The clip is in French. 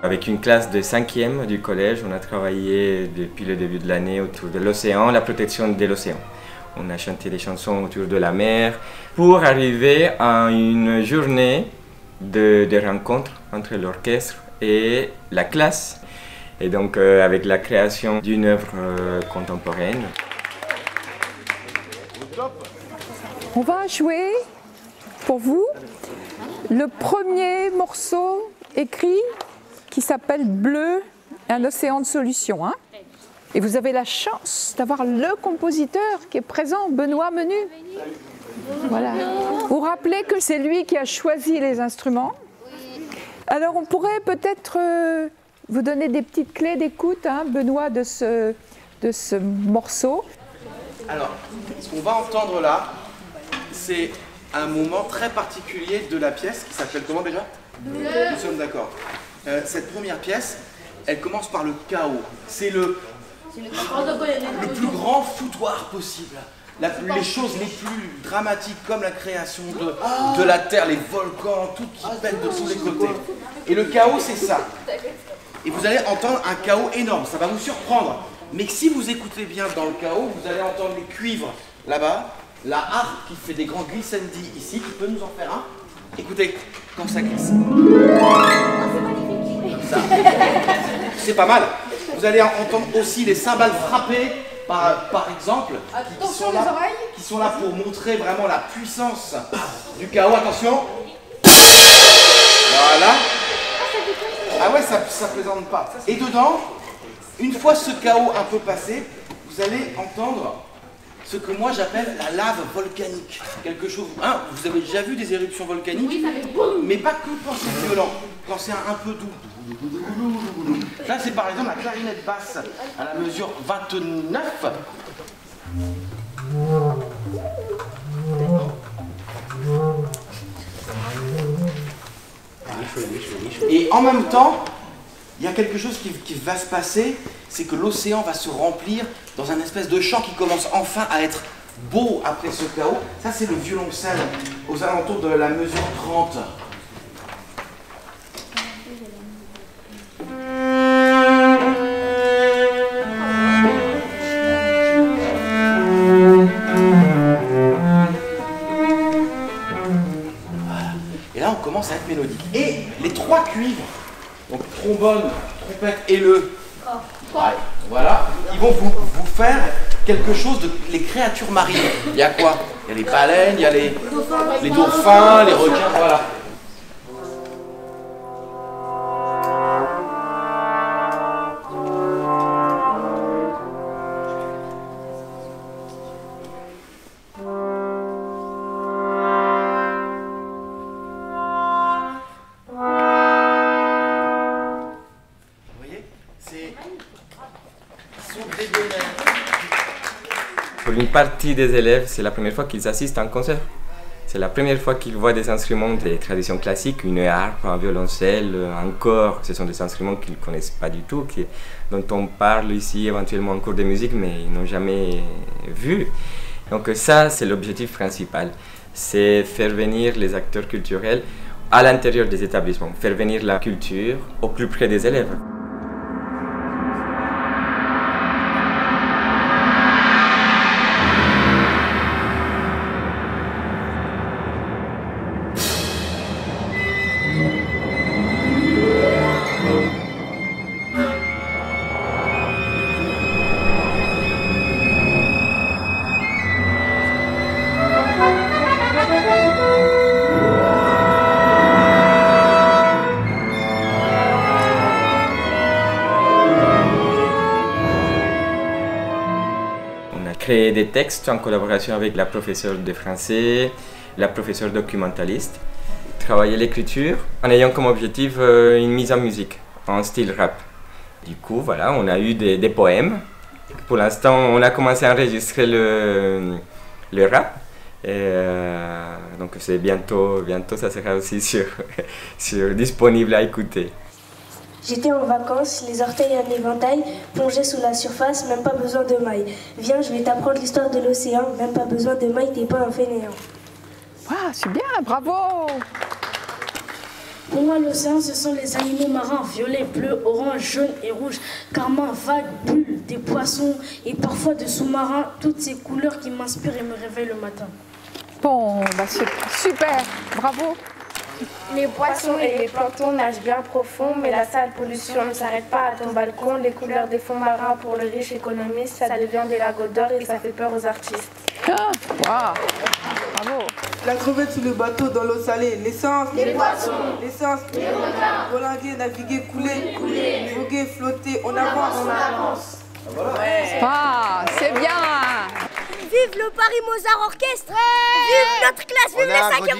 Avec une classe de 5e du collège, on a travaillé depuis le début de l'année autour de l'océan, la protection de l'océan. On a chanté des chansons autour de la mer pour arriver à une journée de rencontre entre l'orchestre et la classe. Et donc avec la création d'une œuvre contemporaine. On va jouer pour vous le premier morceau écrit qui s'appelle Bleu, un océan de solutions. Hein. Et vous avez la chance d'avoir le compositeur qui est présent, Benoît Menu. Voilà. Vous rappelez que c'est lui qui a choisi les instruments. Alors on pourrait peut-être vous donner des petites clés d'écoute, hein, Benoît, de ce morceau. Alors, ce qu'on va entendre là, c'est un moment très particulier de la pièce qui s'appelle comment déjà ? Nous sommes d'accord. Cette première pièce, elle commence par le chaos. C'est le plus grand foutoir possible. Les choses les plus dramatiques, comme la création de la Terre, les volcans, tout qui pète de tous les côtés. Et le chaos, c'est ça. Et vous allez entendre un chaos énorme, ça va vous surprendre. Mais si vous écoutez bien dans le chaos, vous allez entendre les cuivres là-bas, la harpe qui fait des grands glissandi ici, qui peut nous en faire un. Écoutez, quand ça glisse. C'est pas mal. Vous allez entendre aussi les cymbales frappées, par exemple, qui sont là pour montrer vraiment la puissance du chaos. Attention. Voilà. Ah ouais, ça plaisante pas. Et dedans, une fois ce chaos un peu passé, vous allez entendre ce que moi j'appelle la lave volcanique. Quelque chose. Hein, vous avez déjà vu des éruptions volcaniques? Oui, ça fait boum. Mais pas que quand c'est violent, quand c'est un peu doux. Là, c'est par exemple la clarinette basse à la mesure 29. Et en même temps, il y a quelque chose qui va se passer, c'est que l'océan va se remplir dans un espèce de chant qui commence enfin à être beau après ce chaos. Ça, c'est le violoncelle aux alentours de la mesure 30. Et là, on commence à être mélodique. Et les trois cuivres, donc trombone, trompette et voilà, ils vont vous faire quelque chose de les créatures marines. Il y a quoi? Il y a les baleines, il y a les dauphins, les requins, voilà. Pour une partie des élèves, c'est la première fois qu'ils assistent à un concert. C'est la première fois qu'ils voient des instruments des traditions classiques, une harpe, un violoncelle, un cor. Ce sont des instruments qu'ils ne connaissent pas du tout, dont on parle ici éventuellement en cours de musique, mais ils n'ont jamais vu. Donc ça, c'est l'objectif principal. C'est faire venir les acteurs culturels à l'intérieur des établissements, faire venir la culture au plus près des élèves. Créer des textes en collaboration avec la professeure de français, la professeure documentaliste, travailler l'écriture en ayant comme objectif une mise en musique en style rap. Du coup, voilà, on a eu des poèmes. Pour l'instant, on a commencé à enregistrer le rap. Et donc c'est bientôt ça sera aussi disponible à écouter. J'étais en vacances, les orteils en éventail, plongés sous la surface, même pas besoin de mailles. Viens, je vais t'apprendre l'histoire de l'océan, même pas besoin de mailles, t'es pas un fainéant. Ah, c'est bien, bravo! Pour moi, l'océan, ce sont les animaux marins, violets, bleus, orange, jaune et rouge, carmin, vagues, bulles, des poissons et parfois des sous-marins, toutes ces couleurs qui m'inspirent et me réveillent le matin. Bon, bah super, bravo. Les poissons et les planctons nagent bien profond, mais la sale pollution ne s'arrête pas à ton balcon. Les couleurs des fonds marins pour le riche économiste, ça devient des lingots d'or et ça fait peur aux artistes. Ah, wow. Bravo. La crevette sous le bateau dans l'eau salée, l'essence, Les poissons, l'essence, les requins, volinguer, naviguer, couler, voguer, flotter, on avance. Ah, c'est bien. Vive le Paris Mozart Orchestre. Vive notre classe, vive les 5e.